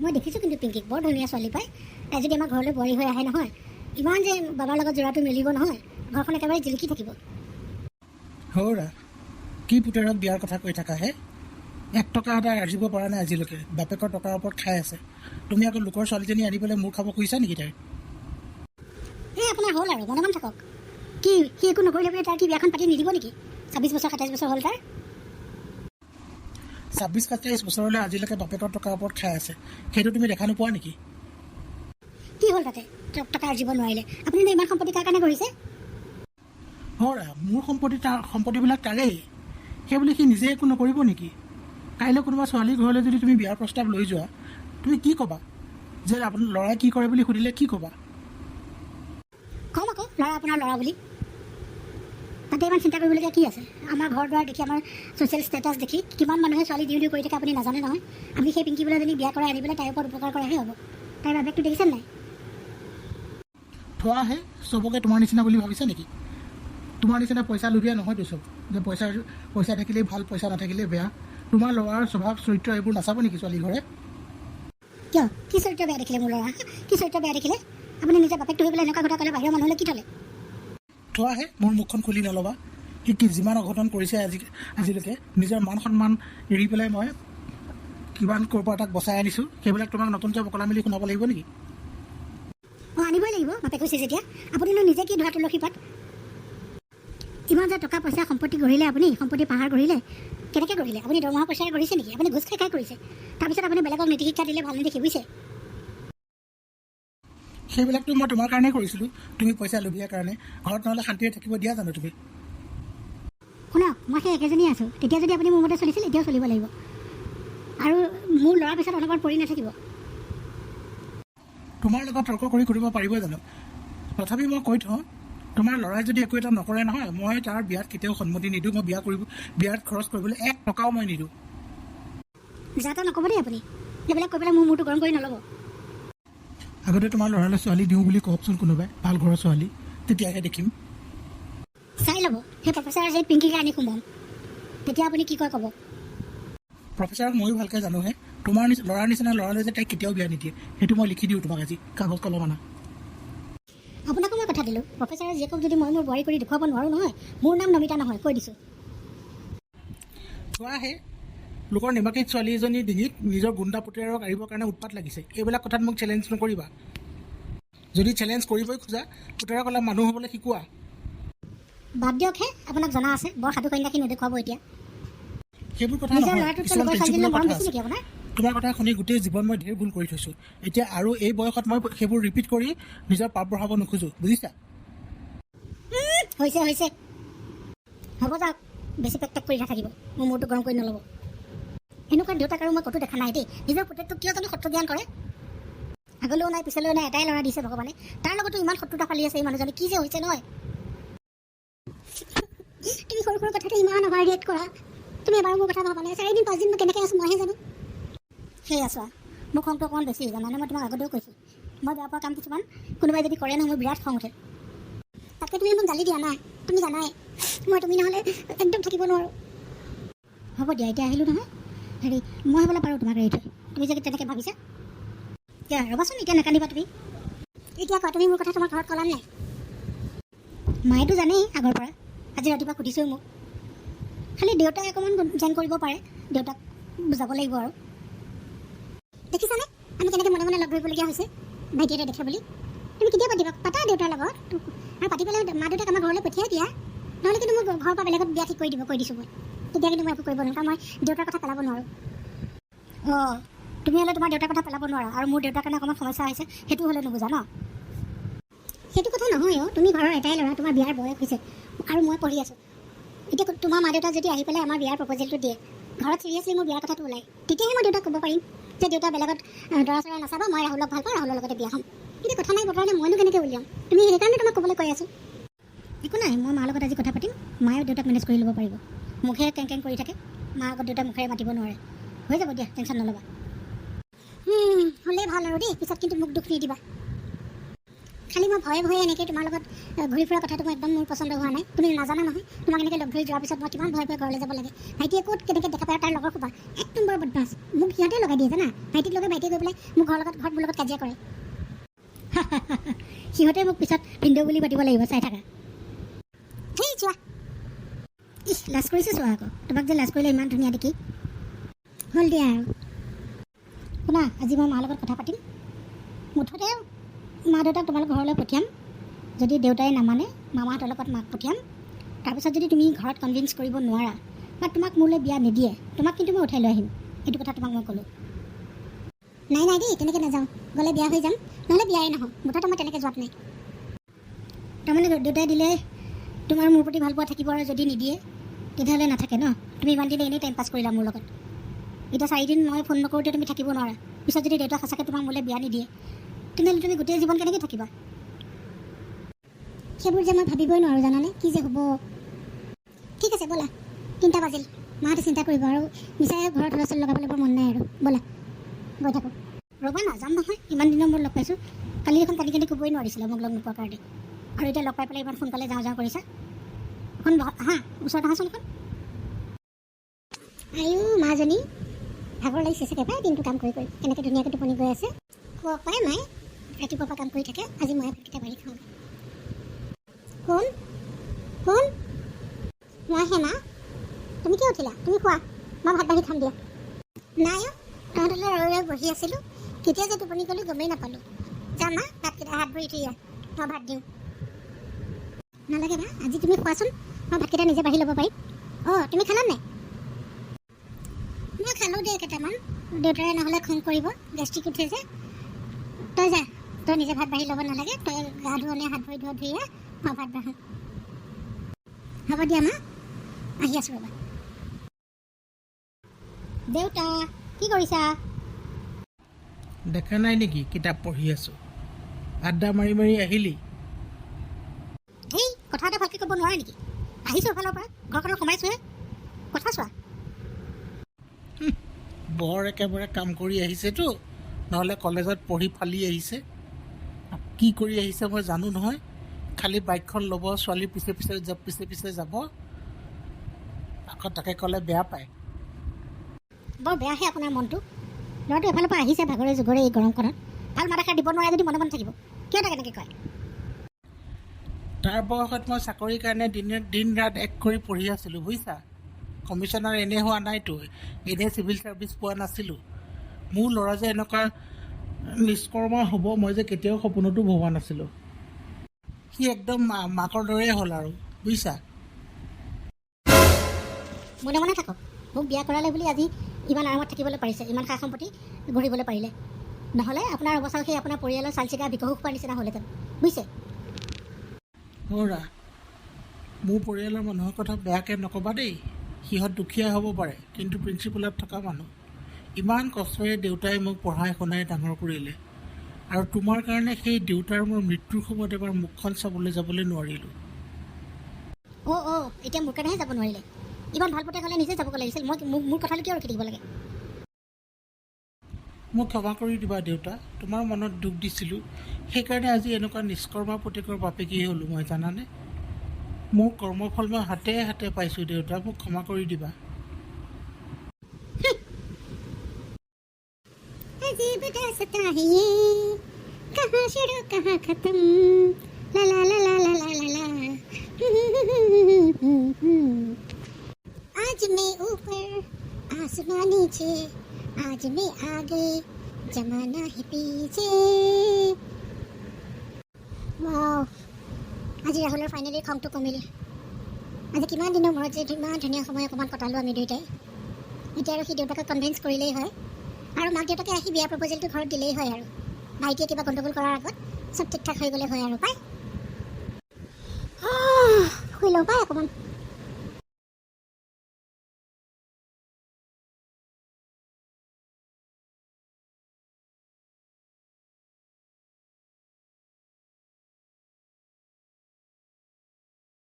মই দেখিছোঁ কিন্তু পিংকিক বৰ ধুনীয়া ছোৱালী পায়। তাই যদি আমাৰ ঘৰলৈ বোৱাৰী হৈ আহে নহয়, ইমান যে বাবাৰ লগত যোৰাটো মিলিব নহয়, ঘৰখন একেবাৰে জিলিকি থাকিব। হৌৰা কি পুতেৰক বিয়াৰ কথা কৈ থাকা হে? 1 টকা এটা আৰ্জিব পৰা নাই আজিলৈকে, বাপেকৰ টকাৰ ওপৰত খাই আছে। তুমি আকৌ লোকৰ ছোৱালীজনী আনি পেলাই মোৰ খাব খুজিছা নেকি তাই? এই আপোনাৰ হ'ল আৰু মনে মন থাকক। কি সি একো নকৰিলে বুলি তাৰ কি বিয়াখন পাতি নিদিব নেকি? 26 বছৰ 27 বছৰ হ'ল তাৰ। 26-27 বছৰলৈ আজিলৈকে বাপেকৰ টকাৰ ওপৰত খাই আছে, সেইটো তুমি দেখা নোপোৱা নেকি? কি হ'ল তাতে টকা আৰ্জিব নোৱাৰিলে? আপুনি ইমান সম্পত্তি কাৰ কাৰণে কৰিছে? হৌৰা মোৰ সম্পত্তিবিলাক তাৰেই, সেইবুলি সি নিজে একো নকৰিব নেকি? কাইলৈ কোনোবা ছোৱালীৰ ঘৰলৈ যদি তুমি বিয়াৰ প্ৰস্তাৱ লৈ যোৱা, তুমি কি ক'বা? যে আপোনাৰ ল'ৰাই কি কৰে বুলি সুধিলে কি ক'বা? কম আকৌ ল'ৰা আপোনাৰ ল'ৰা বুলি। তাতে ইমান চিন্তা কৰিবলগীয়া কি আছে? আমাৰ ঘৰ দুৱাৰ দেখি, আমাৰ ছ'চিয়েল ষ্টেটাছ দেখি কিমান মানুহে ছোৱালী দিওঁ দিওঁ কৰি থাকে আপুনি নাজানে নহয়। আমি সেই পিংকি বোলে যদি বিয়া কৰাই আনি পেলাই তাইৰ ওপৰত উপকাৰ কৰাহে হ'ব। তাইৰ বাবেকটো দেখিছেনে নাই? থোৱাহে চবকে তোমাৰ নিচিনা বুলি ভাবিছা নেকি? তোমাৰ নিচিনা পইচা লোভীয়া নহয়তো চব, যে পইচা থাকিলেই ভাল, পইচা নাথাকিলেই বেয়া। তোমাৰ ল'ৰাৰ স্বভাৱ চৰিত্ৰ এইবোৰ নাচাব নেকি ছোৱালী ঘৰে? কিয়? কি চৰিত্ৰ বেয়া দেখিলে মোৰ ল'ৰা? কি চৰিত্ৰ বেয়া দেখিলে? আপুনি নিজে বাপেকটো হৈ পেলাই এনেকুৱা কথা ক'লে বাহিৰৰ মানুহলৈ কি থ'লে? থোৱাহে মোৰ মুখখন খুলি নল'বা। কি যিমান অঘটন কৰিছে আজিলৈকে, নিজৰ মান সন্মান এৰি পেলাই মই কিমান ক'ৰ পৰা তাক বচাই আনিছোঁ, সেইবিলাক তোমাক নতুনকৈ বকলা মেলি শুনাব লাগিব নেকি? অঁ, আনিবই লাগিব বাপেক হৈছে যেতিয়া। আপুনিনো নিজে কি ধৰা তুলসী পাত? ইমান যে টকা পইচা সম্পত্তি গঢ়িলে, আপুনি সম্পত্তি পাহাৰ গঢ়িলে, কেনেকৈ গঢ়িলে? আপুনি দৰমহা পইচাৰে গঢ়িছে নেকি? আপুনি ঘোচ খাই কৰিছে। তাৰপিছত আপুনি বেলেগক নীতি শিক্ষা দিলে ভাল নেদেখি, বুজিছে? সেইবিলাকতো মই তোমাৰ কাৰণেই কৰিছিলোঁ, তুমি পইচা লোভীয়াৰ কাৰণে। ঘৰত নহ'লে শান্তিৰে থাকিব দিয়া জানো তুমি? শুনক, মই সেই একেজনীয়ে আছোঁ। তেতিয়া যদি আপুনি মোৰ মতে চলিছিল, এতিয়াও চলিব লাগিব। আৰু মোৰ ল'ৰাৰ পিছত অনবৰত পৰি নাথাকিব। তোমাৰ লগত তৰ্ক কৰি কৰিব পাৰিব জানো? তথাপি মই কৈ থওঁ, তোমাৰ ল'ৰাই যদি একো এটা নকৰে নহয়, মই তাৰ বিয়াত কেতিয়াও সন্মতি নিদিওঁ। মই বিয়াত খৰচ কৰিবলৈ 1 টকাও মই নিদিওঁ। যা তা নক'ব দেই আপুনি। সেইবিলাক কৈ পেলাই মোৰ মূৰটো গৰম কৰি নল'ব। আগতে তোমাৰ ল'ৰালৈ ছোৱালী দিওঁ বুলি কওকচোন কোনোবাই, ভাল ঘৰৰ ছোৱালী, তেতিয়াহে দেখিম। চাই ল'ব, সেই প্ৰফেচাৰ যে পিংকিকে আনি সোমাম, তেতিয়া আপুনি কি কয় ক'ব। প্ৰফেচাৰক ময়ো ভালকৈ জানোহে, তোমাৰ ল'ৰাৰ নিচিনা ল'ৰালৈ যে তাইক কেতিয়াও বিয়া নিদিয়ে, সেইটো মই লিখি দিওঁ তোমাক আজি, কাগজ কলম আনা। আপোনাকো মই কথা দিলোঁ, প্ৰফেচাৰৰ জীয়েকক যদি মই মোৰ বোৱাৰী কৰি দেখুৱাব নোৱাৰোঁ নহয়, মোৰ নাম নমিতা নহয়, কৈ দিছোঁ। চোৱাহে, লোকৰ নিমাকিত ছোৱালী এজনী ডিঙিত নিজৰ গুণ্ডা পুতেৰক আৰিবৰ কাৰণে উৎপাত লাগিছে। এইবিলাক কথাত মোক চেলেঞ্জ নকৰিবা। যদি চেলেঞ্জ কৰিবই খোজা, পুতেৰক অলপ মানুহ হ'বলৈ শিকোৱা। বাদ দিয়কহে, আপোনাক জনা আছে, বৰ সাধু কন্যাখিনি নেদেখুৱাব এতিয়া। সেইবোৰ কথা নিজৰ নহয়, ল'ৰাটোতকৈ কিছুমান লোকৰ ছোৱালীজনীলৈ প্ৰিন্সিপালৰ মৰম কথা বেছি আছে। নেকি আপোনাৰ? তোমাৰ কথা শুনি গোটেই জীৱন মই ঢেৰ ভুল কৰি থৈছোঁ। এতিয়া আৰু এই বয়সত মই সেইবোৰ ৰিপিট কৰি নিজৰ পাপ বঢ়াব নোখোজোঁ, বুজিছা? হৈছে হ'ব যাওক, বেছি পেক কৰি নাথাকিব, মোৰ মূৰটো গৰম কৰি নল'ব। এনেকুৱা দেউতাক আৰু মই ক'তো দেখা নাই দেই। নিজৰ পুতেকটোক কিয় জানো শত্ৰু জ্ঞান কৰে? আগলৈও নাই পিছলৈও নাই, এটাই ল'ৰা দিছে ভগৱানে, তাৰ লগতো ইমান শত্ৰুতা ফালি আছে এই মানুহজনে। কি যে হৈছে নহয়। তুমি সৰু সৰু কথাতে ইমান অভাৰ ৰিয়েক্ট কৰা। তুমি এবাৰো মোৰ কথা ভাবা নাই। 4 দিন 5 দিন মই কেনেকৈ আছোঁ মইহে জানো। সেই আছোঁ মোৰ খংটো অকণমান বেছি জানানে? মই তোমাক আগতেও কৈছোঁ, মই বেয়া পোৱা কাম কিছুমান কোনোবাই যদি কৰে নহয়, মোৰ বিৰাট খং উঠে। তাতকৈ তুমি মোক গালি দিয়া নাই, তুমি জানাই তুমি নহ'লে একদম থাকিব নোৱাৰোঁ। হ'ব দিয়া, এতিয়া আহিলোঁ নহয়। হেৰি, মই হ'বলৈ পাৰোঁ তোমাক এৰি থৈ, তুমি যদি তেনেকৈ ভাবিছা। এতিয়া ৰ'বাচোন, এতিয়া নাকান্দিবা তুমি। এতিয়া কোৱা, তুমি মোৰ কথা তোমাৰ ঘৰত ক'লা নাই? মায়েতো জানেই আগৰ পৰা, আজি ৰাতিপুৱা সুধিছোঁ মোক। খালি দেউতাই অকণমান জেং কৰিব পাৰে, দেউতাক বুজাব লাগিব আৰু। দেখিছানে আমি কেনেকৈ মনে মনে লগ ধৰিবলগীয়া হৈছে ভাইটি এটা দেখে বুলি? তুমি কেতিয়া পাতিবা? পাতা দেউতাৰ লগত, আৰু পাতি পেলাই মা দেউতাক আমাৰ ঘৰলৈ পঠিয়াই দিয়া। নহ'লে কিন্তু মোৰ ঘৰৰ পৰা বেলেগত বিয়া ঠিক কৰি দিব, কৈ দিছোঁ মই। তেতিয়া কিন্তু মই একো কৰিব নোৱাৰোঁ, কাৰণ মই দেউতাৰ কথা পেলাব নোৱাৰোঁ। অঁ, তুমি হ'লে তোমাৰ দেউতাৰ কথা পেলাব নোৱাৰা, আৰু মোৰ দেউতাৰ কাৰণে অকণমান সমস্যা হৈছে, সেইটো হ'লে নুবুজা ন? সেইটো কথা নহয় অ', তুমি ঘৰৰ এটাই ল'ৰা, তোমাৰ বিয়াৰ বয়স হৈছে, আৰু মই পঢ়ি আছোঁ। এতিয়া তোমাৰ মা দেউতাক যদি আহি পেলাই আমাৰ বিয়াৰ প্ৰপ'জেলটো দিয়ে, ঘৰত চিৰিয়াছলি মোৰ বিয়াৰ কথাটো ওলায়, তেতিয়াহে মই দেউতাক ক'ব পাৰিম যে দেউতা বেলেগত দৰা চৰা নাচাবা, মই ৰাহুলক ভাল পাওঁ, ৰাহুলৰ লগতে বিয়া হ'ম। কিন্তু কথা নাই বতৰা নাই, মইনো কেনেকৈ উলিয়াম? তুমি সেইকাৰণে তোমাক ক'বলৈ কৈ আছোঁ। একো নাই, মই মাৰ লগত আজি কথা পাতিম, মায়েও দেউতাক মেনেজ কৰি ল'ব পাৰিব। মুখেৰে কেং কেং কৰি থাকে, মা আগত দেউতাক মুখেৰে মাতিব নোৱাৰে। হৈ যাব দিয়া, টেনশ্যন নল'বা। হ'লেই ভাল আৰু দেই, পিছত কিন্তু মোক দুখ নিদিবা। খালি মই ভয়ে ভয়ে এনেকৈ তোমাৰ লগত ঘূৰি ফুৰা কথাটো মই একদম মোৰ পচন্দ হোৱা নাই। তুমি নাজানা নহয় তোমাক এনেকৈ লগ ধৰি যোৱাৰ পিছত মই কিমান ভয়ে ভয়ে ঘৰলৈ যাব লাগে। ভাইটিয়ে ক'ত কেনেকৈ দেখা পায় তাৰ লগৰ সোপা একদম বৰ বদমাছ। মোক সিহঁতে লগাই দিয়ে জানা, ভাইটিক লগাই ভাইটিয়ে গৈ পেলাই মোৰ ঘৰত মোৰ লগত কাজিয়া কৰে। সিহঁতে মোক পিছত ভিন্দেউ বুলি পাতিব লাগিব, চাই থাকা। সেই চোৱা, ইহ লাজ কৰিছে চোৱা আকৌ, তোমাক যে লাজ কৰিলে ইমান ধুনীয়া দেখি। হ'ল দিয়া আৰু শুনা, আজি মই মাৰ লগত কথা পাতিম। মুঠতে মা দেউতাক তোমালোক ঘৰলৈ পঠিয়াম। যদি দেউতাই নামানে মামাহঁতৰ লগত মাক পঠিয়াম। তাৰপিছত যদি তুমি ঘৰত কনভিন্স কৰিব নোৱাৰা বা তোমাক মোলৈ বিয়া নিদিয়ে, তোমাক কিন্তু মই উঠাই লৈ আহিম। এইটো কথা তোমাক মই ক'লোঁ। নাই নাই দেই, তেনেকৈ নাযাওঁ। গ'লে বিয়া হৈ যাম, নহ'লে বিয়াই নহওঁ। মুঠতে মই তেনেকৈ যোৱাত নাই। তাৰমানে দেউতাই দিলে তোমাৰ মোৰ প্ৰতি ভাল পোৱা থাকিব, আৰু যদি নিদিয়ে তেতিয়াহ'লে নাথাকে ন। তুমি ইমান দিনে এনেই টাইম পাছ কৰিলা মোৰ লগত। এতিয়া 4 দিন মই ফোন নকৰোঁতে তুমি থাকিব নোৱাৰা। পিছত যদি দেউতাই সঁচাকৈ তোমাক মোলৈ বিয়া নিদিয়ে তেনেহ'লে তুমি গোটেই জীৱন কেনেকৈ থাকিবা? সেইবোৰ যে মই ভাবিবই নোৱাৰোঁ জানানে, কি যে হ'ব। ঠিক আছে ব'লা, 3টা বাজিল। মাহঁতে চিন্তা কৰিব আৰু মিছাই ঘৰত হুলস্থুল লগাবলৈ বৰ মন নাই আৰু। ব'লা গৈ থাকোঁ। ৰ'বা না, যাম নহয়। ইমান দিনৰ মূৰত লগ পাইছোঁ। কালি এখন কালি ক'বই নোৱাৰিছিলে মোক লগ নোপোৱাৰ কাৰণে, আৰু এতিয়া লগ পাই পেলাই ইমান সোনকালে যাওঁ কৰিছা। এখন আহা, ওচৰত আহাচোন এখন। আয়ো মাজনী, ভাগৰ লাগিছে চাগে পাই, দিনটো কাম কৰি কেনেকৈ ধুনীয়াকৈ টোপনি গৈ আছে। শুৱক পাই মায়ে, ৰাতিপুৱাৰ পৰা কাম কৰি থাকে। আজি মই ভাতকেইটা বাঢ়ি খাওঁ। শুন শুন, মইহে মা, তুমি কি উঠিলা? তুমি খোৱা, মই ভাত বাঢ়ি খাম দিয়া। নাই অ', তহঁতলৈ ৰৈ বহি আছিলোঁ। কেতিয়া যে টোপনি গ'লোঁ গমেই নাপালোঁ। যাম মা, ভাতকেইটা হাত ভৰি ধুই মই ভাত দিওঁ। নালাগে মা, আজি তুমি খোৱাচোন, মই ভাতকেইটা নিজে বাঢ়ি ল'ব পাৰিম। অঁ তুমি খালা নাই? মই খালোঁ দেই কেইটামান। দেউতাৰে নহ'লে খং কৰিব, গেষ্ট্ৰিক উঠে যে। তই যা, তই নিজে ভাত বাঢ়ি ল'ব নালাগে। তই গা ধুৱনে হাত ভৰি ধুইয়ে মই ভাত বাঢ়োঁ। হ'ব দিয়া মা, আহি আছোঁ ৰ'বা। দেউতা কি কৰিছা? দেখা নাই নেকি কিতাপ পঢ়ি আছোঁ? আড্ডা মাৰি মাৰি আহিলি? সেই কথা এটা ভালকৈ ক'ব নোৱাৰে নেকি? আহিছোঁ এফালৰ পৰা, ঘৰখনত সোমাইছোঁহে, কথা চোৱা। বৰ একেবাৰে কাম কৰি আহিছেতো, নহ'লে কলেজত পঢ়ি ফালি আহিছে। কি কৰি আহিছে মই জানো নহয়। খালি বাইকখন ল'ব, ছোৱালীৰ পিছে পিছে যাব, আকৌ তাকে ক'লে বেয়া পায়। বৰ বেয়াহে আপোনাৰ মনটো। ল'ৰাটো এফালৰ পৰা আহিছে ভাগৰে জোগৰে এই গৰমখনত, ভাল মাত এষাৰ দিব নোৱাৰে যদি মনে মনে থাকিব। কিয় তাক এনেকৈ কয়? তাৰ বয়সত মই চাকৰিৰ কাৰণে দিন ৰাত এক কৰি পঢ়ি আছিলোঁ বুজিছা। কমিশ্যনাৰ এনে হোৱা নাইতো, এনেই চিভিল ছাৰ্ভিচ পোৱা নাছিলোঁ। মোৰ ল'ৰা যে এনেকুৱা নিষ্কৰ্মা হ'ব মই যে কেতিয়াও সপোনতো ভবা নাছিলোঁ। সি একদম মাকৰ দৰেই হ'ল আৰু বুজিছা। মনে মনে থাকক। মোক বিয়া কৰালে বুলি আজি ইমান আৰামত থাকিবলৈ পাৰিছে, ইমান সা সম্পত্তি গঢ়িবলৈ পাৰিলে। নহ'লে আপোনাৰ অৱস্থা সেই আপোনাৰ পৰিয়ালৰ চালচিকা বিকশোষ পোৱাৰ নিচিনা হ'লহেঁতেন, বুজিছে? অ'ৰা, মোৰ পৰিয়ালৰ মানুহৰ কথা বেয়াকৈ নক'বা দেই। সিহঁত দুখীয়া হ'ব পাৰে, কিন্তু প্ৰিন্সিপালত থকা মানুহ। ইমান কষ্টৰে দেউতাই মোক পঢ়াই শুনাই ডাঙৰ কৰিলে, আৰু তোমাৰ কাৰণে সেই দেউতাৰ মোৰ মৃত্যুৰ সময়ত এবাৰ মুখখন চাবলৈ যাবলৈ নোৱাৰিলোঁ। এতিয়া মোৰ কাৰণেহে যাব নোৱাৰিলে? ইমান ভাল পথে হ'লে নিজে যাবগৈ লাগিছিল। মোৰ কথালৈ কিয় ৰখি থাকিব লাগে? মোক ক্ষমা কৰি দিবা দেউতা, তোমাৰ মনত দুখ দিছিলোঁ। সেইকাৰণে আজি এনেকুৱা নিষ্কৰ্মা পুতেকৰ বাপেকেই হ'লোঁ মই, জানানে? মোৰ কৰ্মফল মই হাতে হাতে পাইছোঁ দেউতা, মোক ক্ষমা কৰি দিবা। आज मैं ऊपर आसमां नीचे, आज मैं आगे जमाना है पीछे। वाव, আজি ৰাহুলৰ ফাইনেলি খংটো কমিল। আজি কিমান দিনৰ মূৰত যে ইমান ধুনীয়া সময় অকণমান কটালোঁ আমি দুয়োটাই। এতিয়া আৰু সি দেউতাকক কনভিন্স কৰিলেই হয়, আৰু মাক দেউতাকে আহি বিয়া প্ৰপ'জেলটো ঘৰত দিলেই হয়, আৰু ভাইটিয়ে কিবা গণ্ডগোল কৰাৰ আগত চব ঠিক ঠাক হৈ গ'লে হয় আৰু পাই। শুই লওঁ পাই অকণমান।